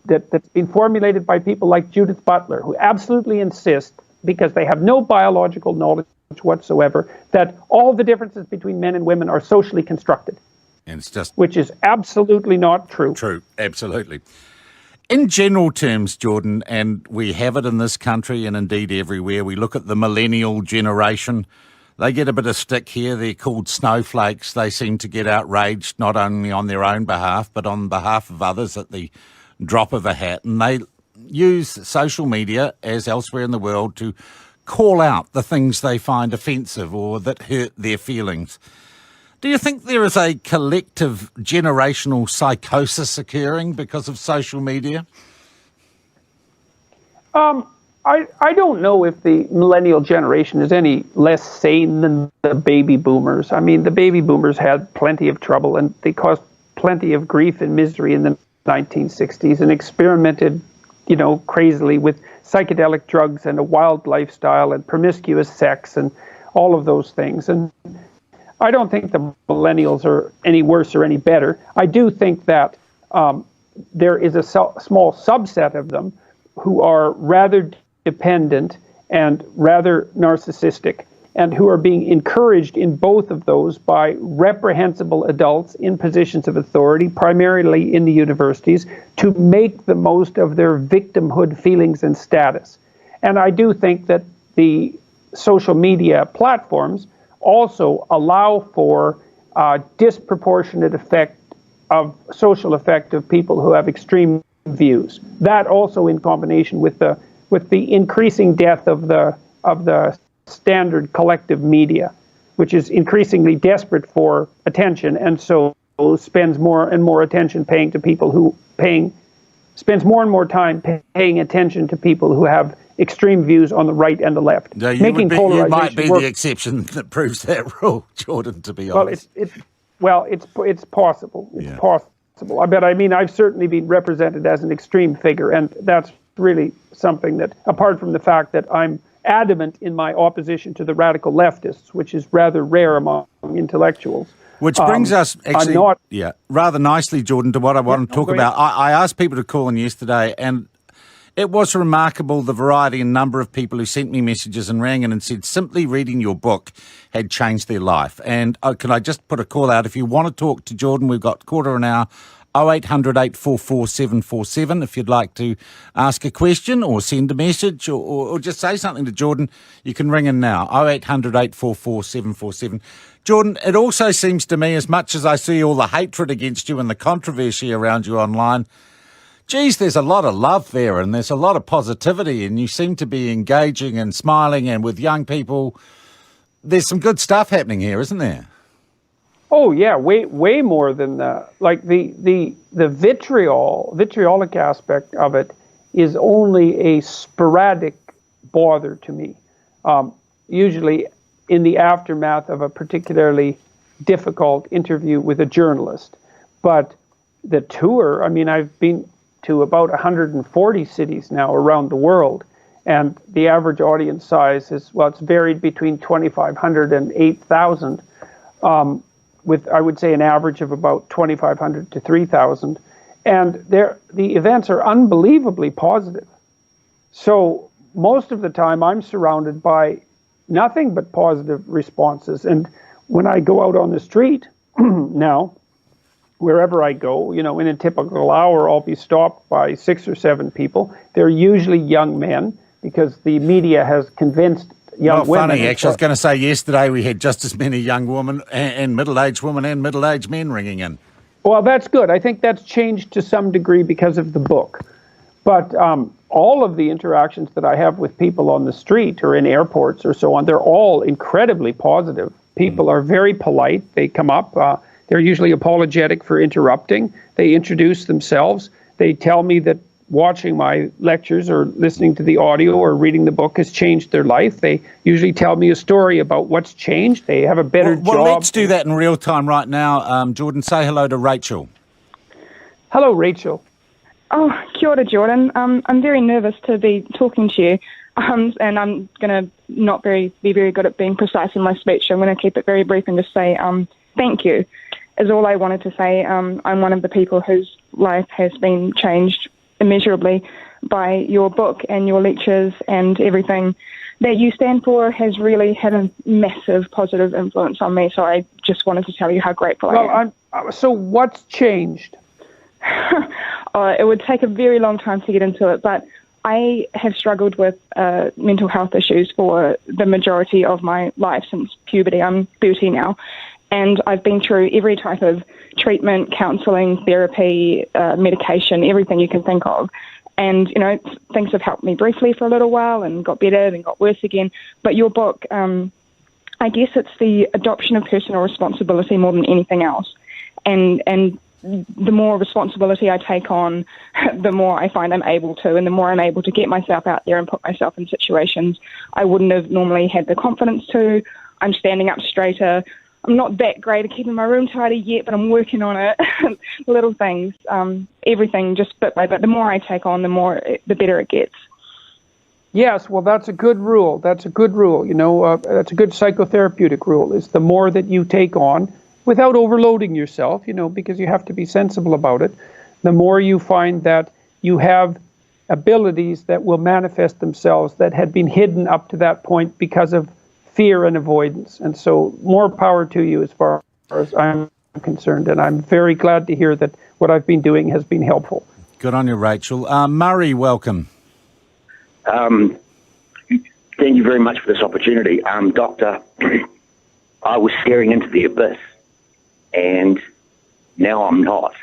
that's been formulated by people like Judith Butler, who absolutely insist, because they have no biological knowledge whatsoever, that all the differences between men and women are socially constructed.
And it's just...
Which is absolutely not true.
True, absolutely. In general terms, Jordan, and we have it in this country and indeed everywhere, we look at the millennial generation. They get a bit of stick here. They're called snowflakes. They seem to get outraged not only on their own behalf, but on behalf of others at the drop of a hat. And they use social media, as elsewhere in the world, to call out the things they find offensive or that hurt their feelings. Do you think there is a collective generational psychosis occurring because of social media?
I don't know if the millennial generation is any less sane than the baby boomers. I mean, the baby boomers had plenty of trouble and they caused plenty of grief and misery in the 1960s and experimented, crazily with psychedelic drugs and a wild lifestyle and promiscuous sex and all of those things. And I don't think the millennials are any worse or any better. I do think that there is a small subset of them who are rather dependent and rather narcissistic, and who are being encouraged in both of those by reprehensible adults in positions of authority, primarily in the universities, to make the most of their victimhood feelings and status. And I do think that the social media platforms also allow for disproportionate social effect of people who have extreme views. That also, in combination with the increasing death of the standard collective media, which is increasingly desperate for attention, and so spends more and more attention paying to people who spends more and more time paying attention to people who have extreme views on the right and the left.
No, you might be the exception that proves that rule, Jordan, to be honest.
It's possible. It's possible. I've certainly been represented as an extreme figure, and that's really something that, apart from the fact that I'm adamant in my opposition to the radical leftists, which is rather rare among intellectuals.
Which brings us, actually, rather nicely, Jordan, to what I want to talk about. I asked people to call in yesterday, and it was remarkable the variety and number of people who sent me messages and rang in and said simply reading your book had changed their life. And can I just put a call out? If you want to talk to Jordan, we've got quarter an hour, 0800 844 747. If you'd like to ask a question or send a message or just say something to Jordan, you can ring in now, 0800 844 747. Jordan, it also seems to me, as much as I see all the hatred against you and the controversy around you online, geez, there's a lot of love there and there's a lot of positivity, and you seem to be engaging and smiling, and with young people, there's some good stuff happening here, isn't there?
Oh yeah, way more than that. Like the vitriolic aspect of it is only a sporadic bother to me. Usually in the aftermath of a particularly difficult interview with a journalist. But the tour, I've been to about 140 cities now around the world, and the average audience size is, it's varied between 2,500 and 8,000. With, I would say, an average of about 2,500 to 3,000. And the events are unbelievably positive. So most of the time I'm surrounded by nothing but positive responses. And when I go out on the street now, wherever I go, in a typical hour, I'll be stopped by 6 or 7 people. They're usually young men, because the media has convinced young women.
Funny, actually. I was going to say yesterday we had just as many young women and middle-aged women and middle-aged men ringing in.
Well, that's good. I think that's changed to some degree because of the book. But all of the interactions that I have with people on the street or in airports or so on, they're all incredibly positive. People are very polite. They come up. They're usually apologetic for interrupting. They introduce themselves. They tell me that watching my lectures or listening to the audio or reading the book has changed their life. They usually tell me a story about what's changed. They have a better job.
Well, let's do that in real time right now. Jordan, say hello to Rachel.
Hello, Rachel.
Oh, kia ora, Jordan. I'm very nervous to be talking to you, and I'm going to not be very good at being precise in my speech. I'm going to keep it very brief and just say thank you is all I wanted to say. I'm one of the people whose life has been changed immeasurably by your book and your lectures, and everything that you stand for has really had a massive positive influence on me. So I just wanted to tell you how grateful I am.
So what's changed?
It would take a very long time to get into it, but I have struggled with mental health issues for the majority of my life since puberty. I'm 30 now, and I've been through every type of treatment, counselling, therapy, medication, everything you can think of. And, you know, things have helped me briefly for a little while and got better and got worse again. But your book, I guess it's the adoption of personal responsibility more than anything else. And the more responsibility I take on, the more I find I'm able to, and the more I'm able to get myself out there and put myself in situations I wouldn't have normally had the confidence to. I'm standing up straighter. I'm not that great at keeping my room tidy yet, but I'm working on it. Little things, everything just bit by bit. The more I take on, the better it gets.
Yes, well, that's a good rule. That's a good rule. You know, that's a good psychotherapeutic rule, is the more that you take on, without overloading yourself, you know, because you have to be sensible about it, the more you find that you have abilities that will manifest themselves that had been hidden up to that point because of fear and avoidance. And so more power to you as far as I'm concerned. And I'm very glad to hear that what I've been doing has been helpful.
Good on you, Rachel. Murray, welcome.
Thank you very much for this opportunity. Doctor, I was staring into the abyss, and now I'm not.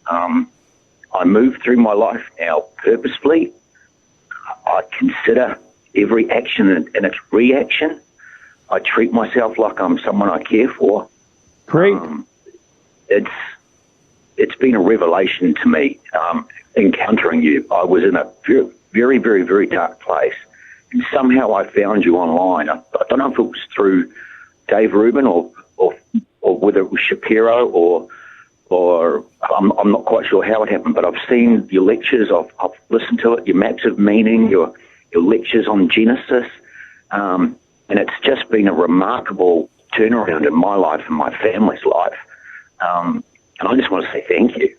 I move through my life now purposefully. I consider every action and its reaction. I treat myself like I'm someone I care for.
Great.
It's been a revelation to me, encountering you. I was in a very, very, very dark place, and somehow I found you online. I don't know if it was through Dave Rubin or whether it was Shapiro or I'm not quite sure how it happened, but I've seen your lectures, I've listened to it, your maps of meaning, your lectures on Genesis, and it's just been a remarkable turnaround in my life and my family's life. And I just want to say thank you.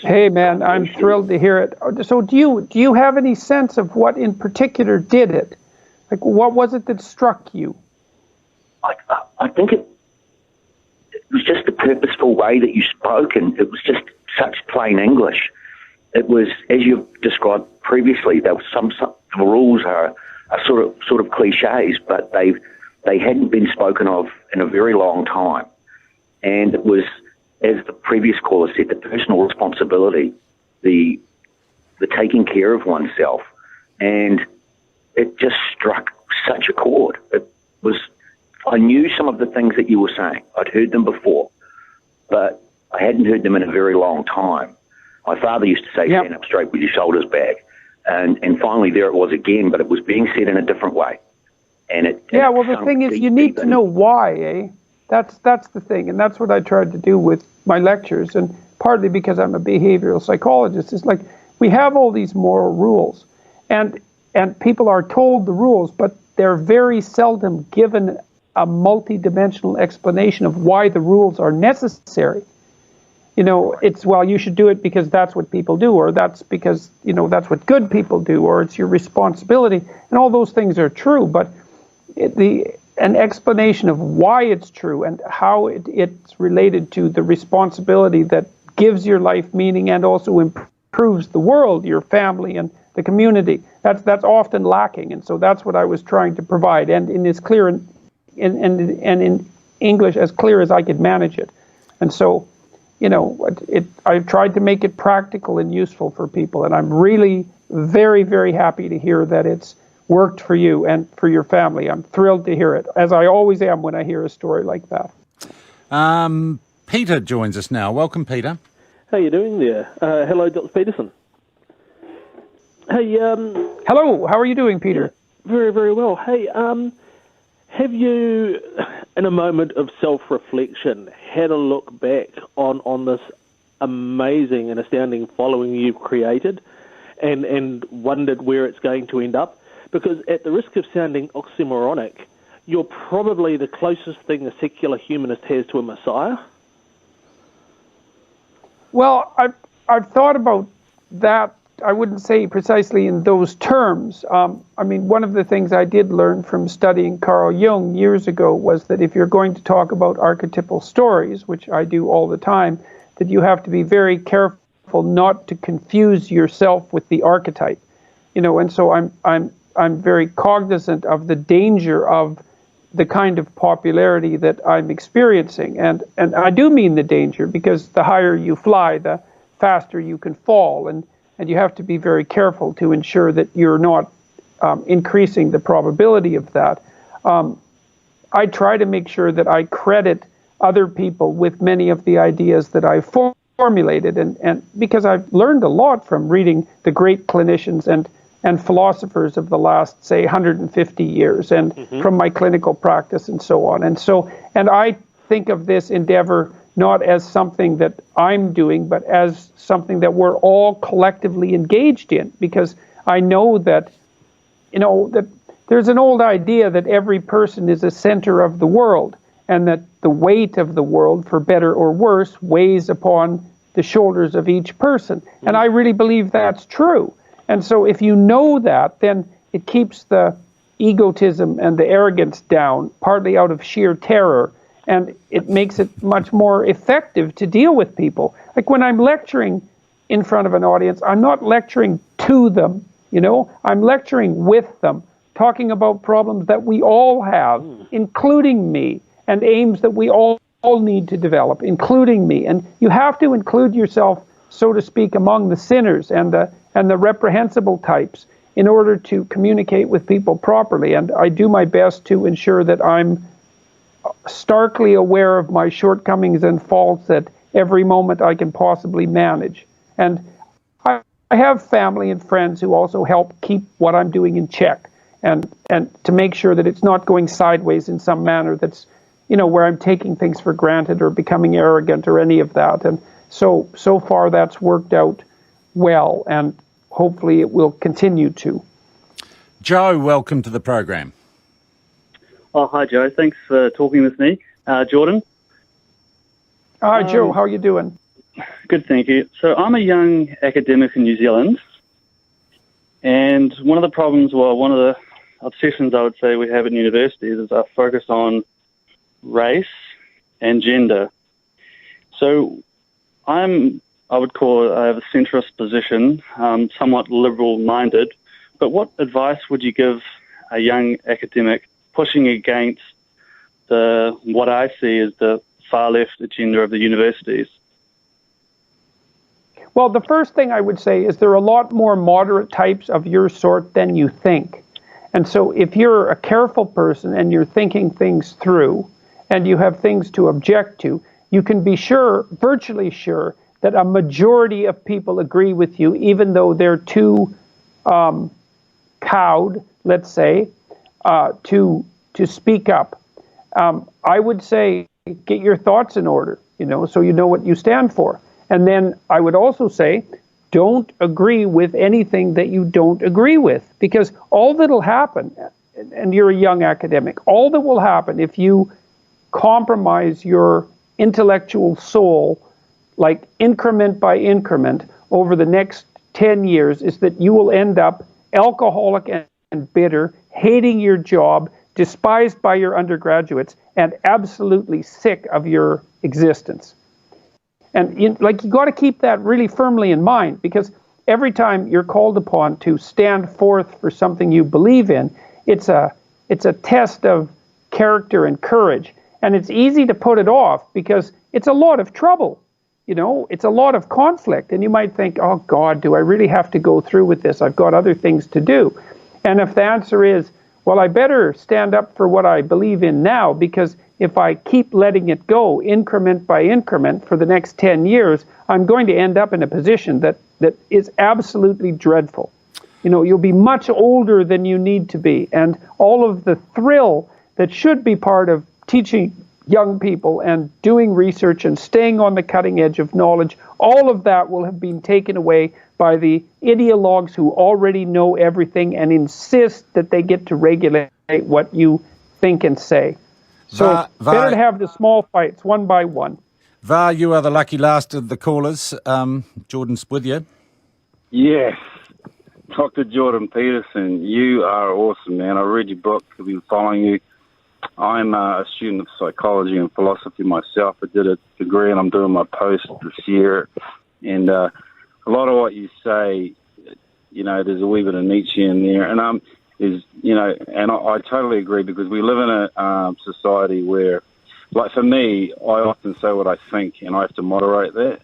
Hey, man, I'm thrilled to hear it. So do you have any sense of what in particular did it? Like, what was it that struck you?
I think it was just the purposeful way that you spoke, and it was just such plain English. It was, as you've described previously, there was some the rules are sort of cliches, but they hadn't been spoken of in a very long time. And it was, as the previous caller said, the personal responsibility, the taking care of oneself, and it just struck such a chord. It was, I knew some of the things that you were saying. I'd heard them before, but I hadn't heard them in a very long time. My father used to say,
Yep.
Stand up straight with your shoulders back. And finally there it was again, but it was being said in a different way. And
the thing is, you need to know why, eh? That's the thing, and that's what I tried to do with my lectures, and partly because I'm a behavioral psychologist. It's like, we have all these moral rules, and people are told the rules, but they're very seldom given a multi-dimensional explanation of why the rules are necessary. You know, it's, well, you should do it because that's what people do, or that's because, you know, that's what good people do, or it's your responsibility, and all those things are true, but an explanation of why it's true and how it's related to the responsibility that gives your life meaning and also improves the world, your family and the community, that's often lacking. And so that's what I was trying to provide, and in as clear and in English as clear as I could manage it. And so, you know, I've tried to make it practical and useful for people, and I'm really very, very happy to hear that it's worked for you and for your family. I'm thrilled to hear it, as I always am when I hear a story like that.
Peter joins us now. Welcome, Peter.
How you doing there? Hello, Dr. Peterson. Hey,
Hello, how are you doing, Peter?
very, very well. Hey, have you, in a moment of self-reflection, had a look back on this amazing and astounding following you've created and wondered where it's going to end up? Because at the risk of sounding oxymoronic, you're probably the closest thing a secular humanist has to a messiah?
Well, I've thought about that. I wouldn't say precisely in those terms. I mean, one of the things I did learn from studying Carl Jung years ago was that if you're going to talk about archetypal stories, which I do all the time, that you have to be very careful not to confuse yourself with the archetype. And so I'm very cognizant of the danger of the kind of popularity that I'm experiencing. And I do mean the danger, because the higher you fly, the faster you can fall. And you have to be very careful to ensure that you're not increasing the probability of that. I try to make sure that I credit other people with many of the ideas that I formulated, and because I've learned a lot from reading the great clinicians and philosophers of the last, say, 150 years, and from my clinical practice and so on. And I think of this endeavor not as something that I'm doing, but as something that we're all collectively engaged in, because I know that, that there's an old idea that every person is a center of the world, and that the weight of the world, for better or worse, weighs upon the shoulders of each person. And I really believe that's true. And so if you know that, then it keeps the egotism and the arrogance down, partly out of sheer terror, and it makes it much more effective to deal with people. Like when I'm lecturing in front of an audience, I'm not lecturing to them, I'm lecturing with them, talking about problems that we all have, including me, and aims that we all need to develop, including me. And you have to include yourself, so to speak, among the sinners and the reprehensible types in order to communicate with people properly. And I do my best to ensure that I'm starkly aware of my shortcomings and faults at every moment I can possibly manage. And I have family and friends who also help keep what I'm doing in check, and to make sure that it's not going sideways in some manner that's, where I'm taking things for granted or becoming arrogant or any of that. And so far that's worked out well, and hopefully it will continue to.
Joe, welcome to the program.
Oh, hi, Joe. Thanks for talking with me. Jordan?
Hi, Joe. How are you doing?
Good, thank you. So I'm a young academic in New Zealand, and one of the problems, one of the obsessions I would say we have at universities is our focus on race and gender. So I have a centrist position, somewhat liberal-minded, but what advice would you give a young academic pushing against what I see as the far-left agenda of the universities?
Well, the first thing I would say is there are a lot more moderate types of your sort than you think. And so if you're a careful person and you're thinking things through and you have things to object to, you can be sure, virtually sure, that a majority of people agree with you, even though they're too cowed, let's say, to speak up. I would say get your thoughts in order, so you know what you stand for. And then I would also say, don't agree with anything that you don't agree with, because all that'll happen, and you're a young academic, all that will happen if you compromise your intellectual soul, like increment by increment over the next 10 years, is that you will end up alcoholic and bitter, hating your job, despised by your undergraduates, and absolutely sick of your existence. And you got to keep that really firmly in mind, because every time you're called upon to stand forth for something you believe in, it's a test of character and courage. And it's easy to put it off because it's a lot of trouble. It's a lot of conflict. And you might think, oh God, do I really have to go through with this? I've got other things to do. And if the answer is, well, I better stand up for what I believe in now, because if I keep letting it go increment by increment for the next 10 years, I'm going to end up in a position that is absolutely dreadful. You'll be much older than you need to be. And all of the thrill that should be part of teaching young people and doing research and staying on the cutting edge of knowledge, all of that will have been taken away by the ideologues who already know everything and insist that they get to regulate what you think and say. So better to have the small fights one by one.
Var, you are the lucky last of the callers. Jordan's with you.
Yes. Dr. Jordan Peterson, you are awesome, man. I read your book. I've been following you. I'm a student of psychology and philosophy myself. I did a degree and I'm doing my post this year. And a lot of what you say, there's a wee bit of Nietzsche in there. And I totally agree, because we live in a society where, like for me, I often say what I think and I have to moderate that.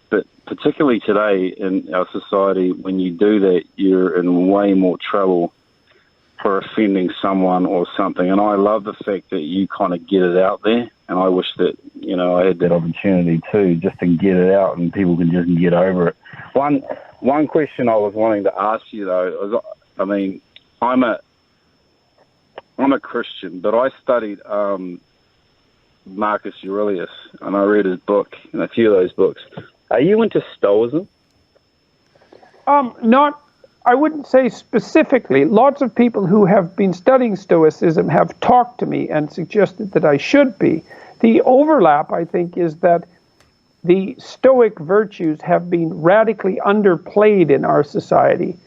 But particularly today in our society, when you do that, you're in way more trouble for offending someone or something. And I love the fact that you kind of get it out there. And I wish that, I had that opportunity too, just to get it out and people can just get over it. One question I was wanting to ask you, though, is, I'm a Christian, but I studied Marcus Aurelius, and I read his book and a few of those books. Are you into Stoicism?
I wouldn't say specifically. Lots of people who have been studying Stoicism have talked to me and suggested that I should be. The overlap, I think, is that the Stoic virtues have been radically underplayed in our society,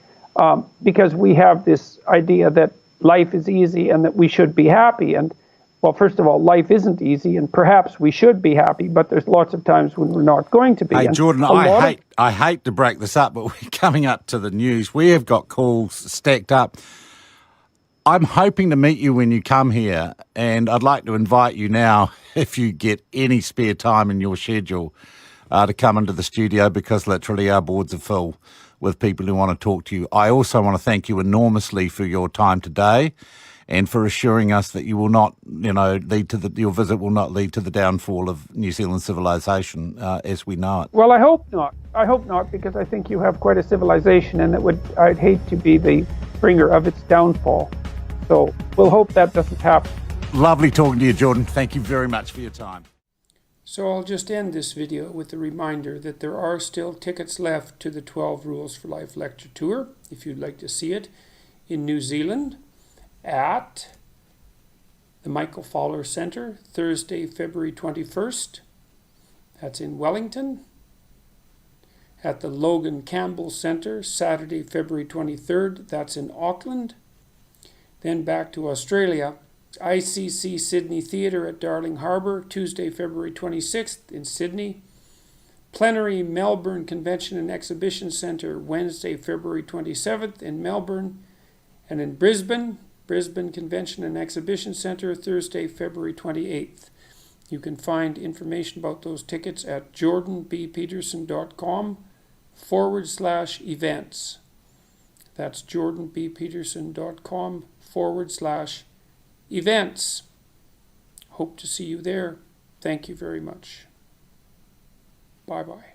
because we have this idea that life is easy and that we should be happy. And, well, first of all, life isn't easy, and perhaps we should be happy, but there's lots of times when we're not going to be.
Hey,
and
Jordan, I hate to break this up, but we're coming up to the news. We have got calls stacked up. I'm hoping to meet you when you come here, and I'd like to invite you now, if you get any spare time in your schedule, to come into the studio, because literally our boards are full with people who want to talk to you. I also want to thank you enormously for your time today, and for assuring us that you will not, your visit will not lead to the downfall of New Zealand civilization as we know it.
Well, I hope not. I hope not, because I think you have quite a civilization, and I'd hate to be the bringer of its downfall. So we'll hope that doesn't happen.
Lovely talking to you, Jordan. Thank you very much for your time.
So I'll just end this video with a reminder that there are still tickets left to the 12 Rules for Life lecture tour, if you'd like to see it, in New Zealand, at the Michael Fowler Centre, Thursday, February 21st. That's in Wellington. At the Logan Campbell Centre, Saturday, February 23rd. That's in Auckland. Then back to Australia, ICC Sydney Theatre at Darling Harbour, Tuesday, February 26th in Sydney. Plenary Melbourne Convention and Exhibition Centre, Wednesday, February 27th in Melbourne. And in Brisbane Convention and Exhibition Centre, Thursday, February 28th. You can find information about those tickets at jordanbpeterson.com/events. That's jordanbpeterson.com/events. Hope to see you there. Thank you very much. Bye-bye.